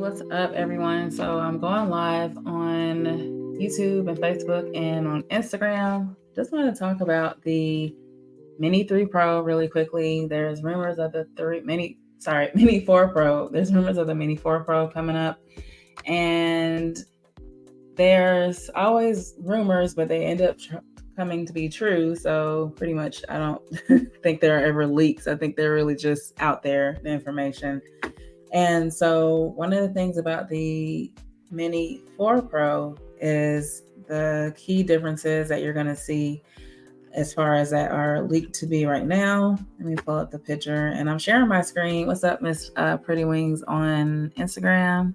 what's up, everyone? So I'm going live on YouTube and Facebook and on Instagram. Just want to talk about the Mini 3 Pro really quickly. There's rumors of the Mini 4 Pro. There's rumors of the Mini 4 Pro coming up. And there's always rumors, but they end up coming to be true. So pretty much, I don't think there are ever leaks. I think they're really just out there, the information. And so one of the things about the Mini 4 Pro is the key differences that you're going to see as far as that are leaked to be right now. Let me pull up the picture and I'm sharing my screen. What's up, Miss Pretty Wings on Instagram?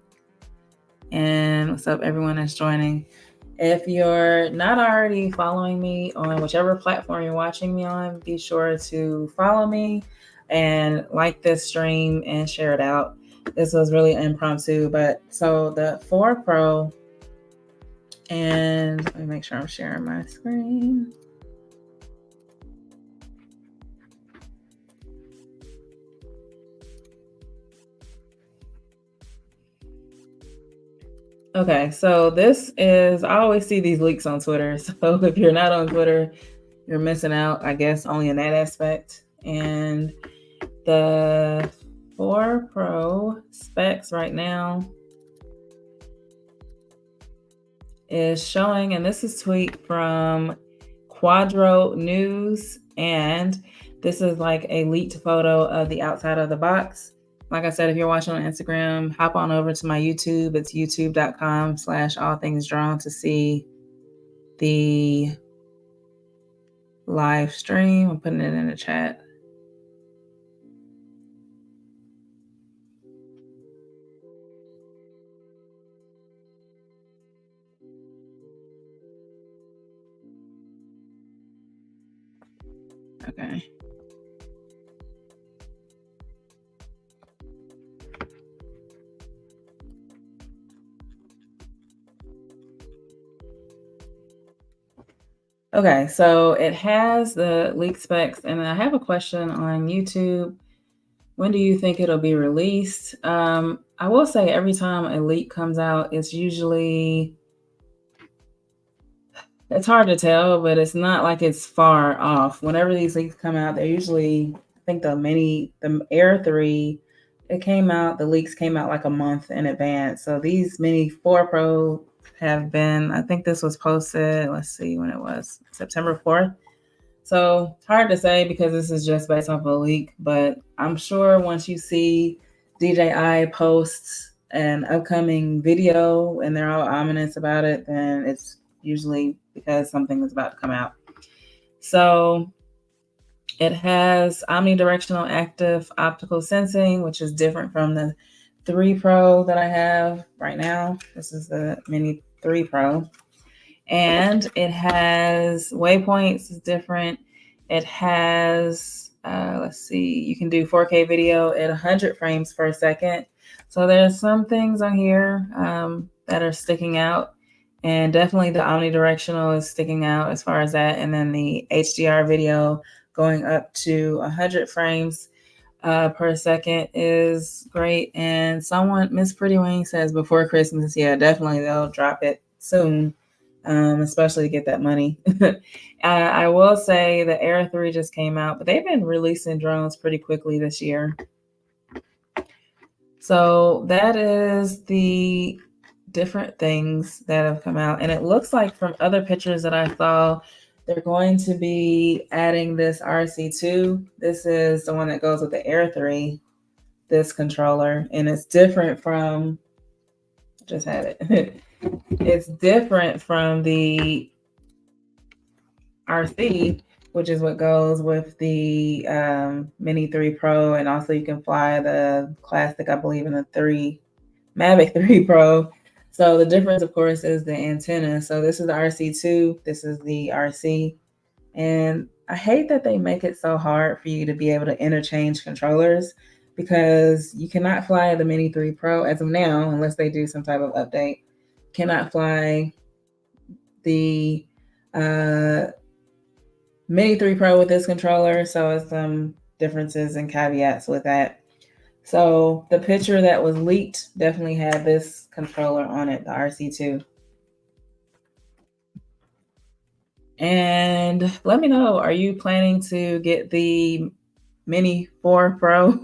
And what's up, everyone that's joining? If you're not already following me on whichever platform you're watching me on, be sure to follow me and like this stream and share it out. This was really impromptu, but so the 4 Pro, and let me make sure I'm sharing my screen. Okay, so this is, I always see these leaks on Twitter. So if you're not on Twitter, you're missing out, I guess, only in that aspect. And the 4 Pro specs right now is showing, and this is tweet from Quadro News, and this is like a leaked photo of the outside of the box. Like I said, if you're watching on Instagram, hop on over to my YouTube. It's youtube.com/allthingsdrawn to see the live stream. I'm putting it in the chat. Okay. Okay, so it has the leak specs, and I have a question on YouTube. When do you think it'll be released? I will say every time a leak comes out, it's hard to tell, but it's not like it's far off. Whenever these leaks come out, they're usually, I think the Air 3, the leaks came out like a month in advance. So these Mini 4 Pro have been, I think this was posted, let's see when it was, September 4th. So it's hard to say because this is just based off a leak, but I'm sure once you see DJI posts an upcoming video and they're all ominous about it, then it's usually because something is about to come out. So it has omnidirectional active optical sensing, which is different from the 3 Pro that I have right now. This is the Mini 3 Pro. And it has waypoints, is different. It has, let's see, you can do 4K video at 100 frames per second. So there's some things on here that are sticking out. And definitely the omnidirectional is sticking out as far as that. And then the HDR video going up to 100 frames per second is great. And Miss Pretty Wing says before Christmas, yeah, definitely they'll drop it soon. Especially to get that money. I will say the Air 3 just came out, but they've been releasing drones pretty quickly this year. So that is the different things that have come out. And it looks like from other pictures that I saw, they're going to be adding this RC2. This is the one that goes with the Air 3, this controller, and it's different from, just had it. It's different from the RC, which is what goes with the Mini 3 Pro, and also you can fly the Classic, I believe, in the Mavic 3 Pro. So the difference, of course, is the antenna. So this is the RC2, this is the RC, and I hate that they make it so hard for you to be able to interchange controllers because you cannot fly the Mini 3 Pro as of now, unless they do some type of update. Cannot fly the Mini 3 Pro with this controller, so it's some differences and caveats with that. So the picture that was leaked definitely had this controller on it, the RC2. And let me know, are you planning to get the Mini 4 Pro?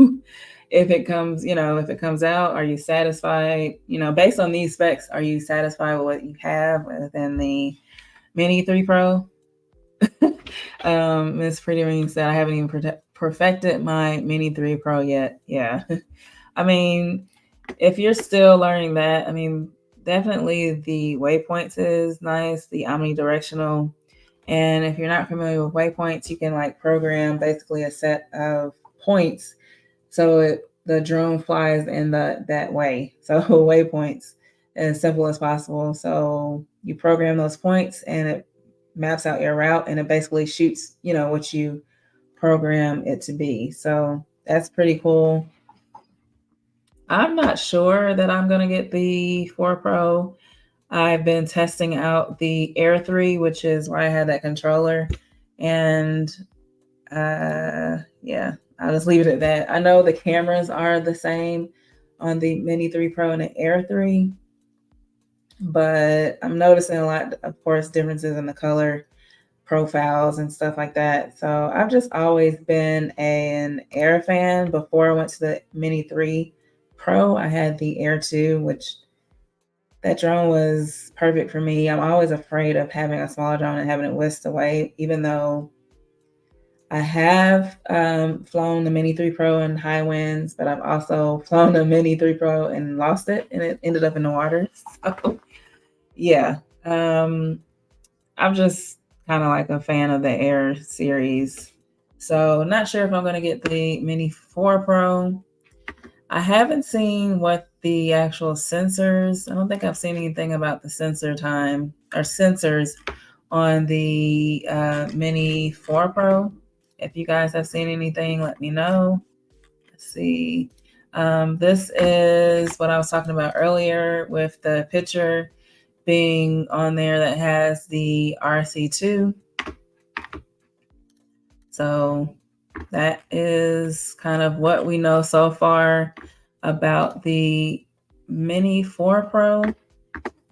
If it comes, if it comes out, are you satisfied? Based on these specs, are you satisfied with what you have within the Mini 3 Pro? Miss Pretty Ring said, I haven't even perfected my Mini 3 Pro yet. Yeah. I mean, if you're still learning that, definitely the waypoints is nice, the omnidirectional. And if you're not familiar with waypoints, you can like program basically a set of points so the drone flies in that way. So waypoints as simple as possible. So you program those points and it maps out your route and it basically shoots, what you program it to be. So that's pretty cool. I'm not sure that I'm going to get the 4 Pro. I've been testing out the Air 3, which is where I had that controller. And yeah, I'll just leave it at that. I know the cameras are the same on the Mini 3 Pro and the Air 3, but I'm noticing a lot, of course, differences in the color profiles and stuff like that. So I've just always been an Air fan. Before I went to the Mini 3 Pro, I had the Air 2, which that drone was perfect for me. I'm always afraid of having a smaller drone and having it whisked away, even though I have flown the Mini 3 Pro in high winds, but I've also flown the Mini 3 Pro and lost it, and it ended up in the water. So, yeah. I'm just kind of like a fan of the Air series. So, not sure if I'm going to get the Mini 4 Pro. I haven't seen what the actual sensors, I don't think I've seen anything about the sensor time or sensors on the Mini 4 Pro. If you guys have seen anything, let me know. Let's see. This is what I was talking about earlier with the picture being on there that has the RC2. So that is kind of what we know so far about the Mini 4 Pro.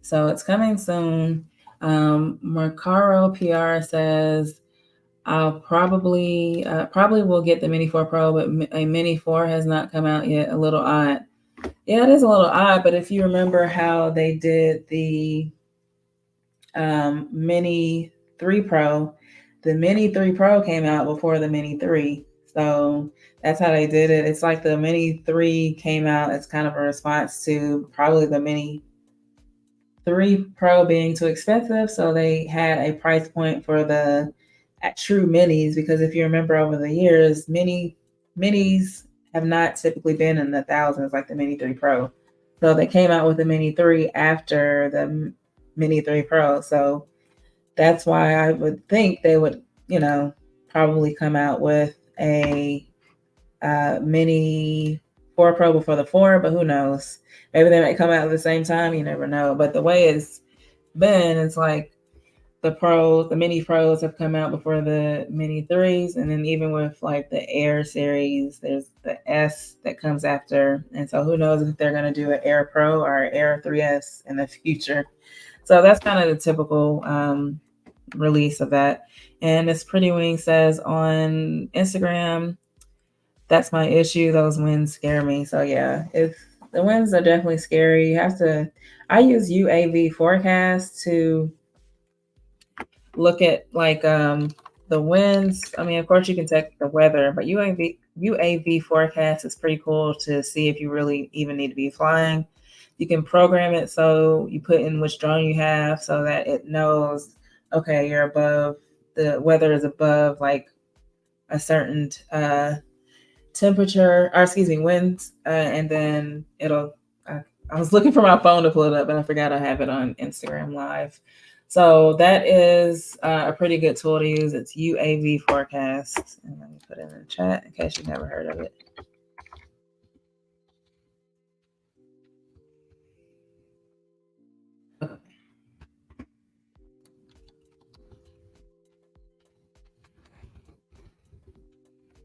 So it's coming soon. Mercaro PR says I'll probably will get the Mini 4 Pro, but a Mini 4 has not come out yet. A little odd. Yeah, it is a little odd, but if you remember how they did the Mini 3 Pro, the Mini 3 Pro came out before the Mini 3. So that's how they did it. It's like the Mini 3 came out as kind of a response to probably the Mini 3 Pro being too expensive. So they had a price point for the true minis, because if you remember over the years, minis have not typically been in the thousands like the Mini 3 Pro. So they came out with the Mini 3 after the Mini 3 Pro. So that's why I would think they would, probably come out with a Mini 4 Pro before the 4, but who knows? Maybe they might come out at the same time. You never know. But the way it's been, it's like the Mini Pros have come out before the Mini 3s. And then even with like the Air series, there's the S that comes after. And so who knows if they're going to do an Air Pro or Air 3S in the future. So that's kind of the typical release of that. And Miss Pretty Wing says on Instagram, that's my issue. Those winds scare me. So yeah, if the winds are definitely scary, I use UAV forecast to look at like the winds. Of course you can check the weather, but UAV forecast is pretty cool to see if you really even need to be flying. You can program it so you put in which drone you have so that it knows, okay, the weather is above like a certain temperature, or excuse me, winds, and then I was looking for my phone to pull it up, and I forgot I have it on Instagram Live. So that is a pretty good tool to use. It's UAV forecast, and let me put it in the chat in case you've never heard of it.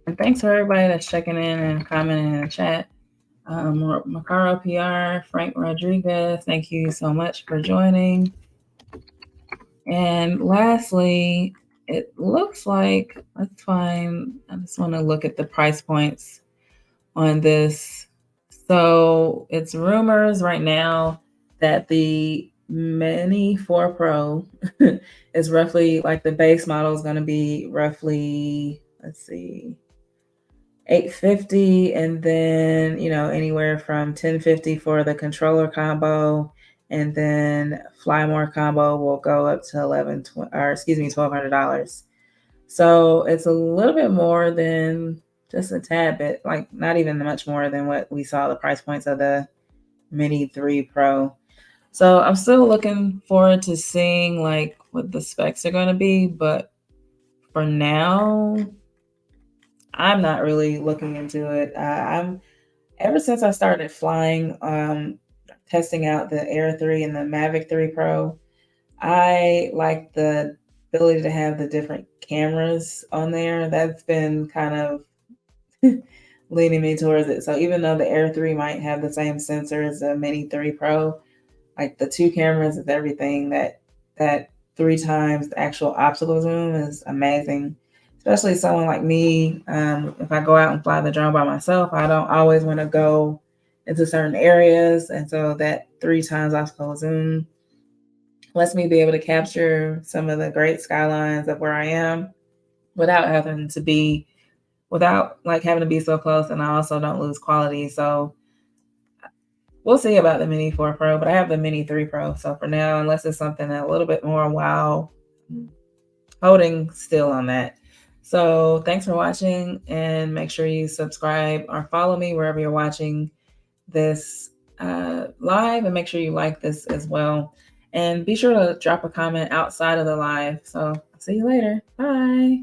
And thanks for everybody that's checking in and commenting in the chat. Macaro PR, Frank Rodriguez, thank you so much for joining. And lastly, it looks like, let's find, I just want to look at the price points on this. So it's rumors right now that the Mini 4 Pro is roughly, like the base model is going to be roughly, let's see, $850, and then anywhere from $1050 for the controller combo, and then Fly More combo will go up to $1,200. So it's a little bit more than just a tad bit, like not even much more than what we saw the price points of the Mini 3 Pro. So I'm still looking forward to seeing like what the specs are going to be, but for now, I'm not really looking into it. I'm ever since I started flying, testing out the Air 3 and the Mavic 3 Pro, I like the ability to have the different cameras on there. That's been kind of leaning me towards it. So even though the Air 3 might have the same sensor as the Mini 3 Pro, like the two cameras is everything. That three times the actual optical zoom is amazing. Especially someone like me, if I go out and fly the drone by myself, I don't always want to go into certain areas, and so that three times optical zoom lets me be able to capture some of the great skylines of where I am without having to be so close, and I also don't lose quality. So we'll see about the Mini 4 Pro, but I have the Mini 3 Pro. So for now, unless it's something a little bit more wow, holding still on that. So thanks for watching, and make sure you subscribe or follow me wherever you're watching this live, and make sure you like this as well. And be sure to drop a comment outside of the live. So see you later. Bye.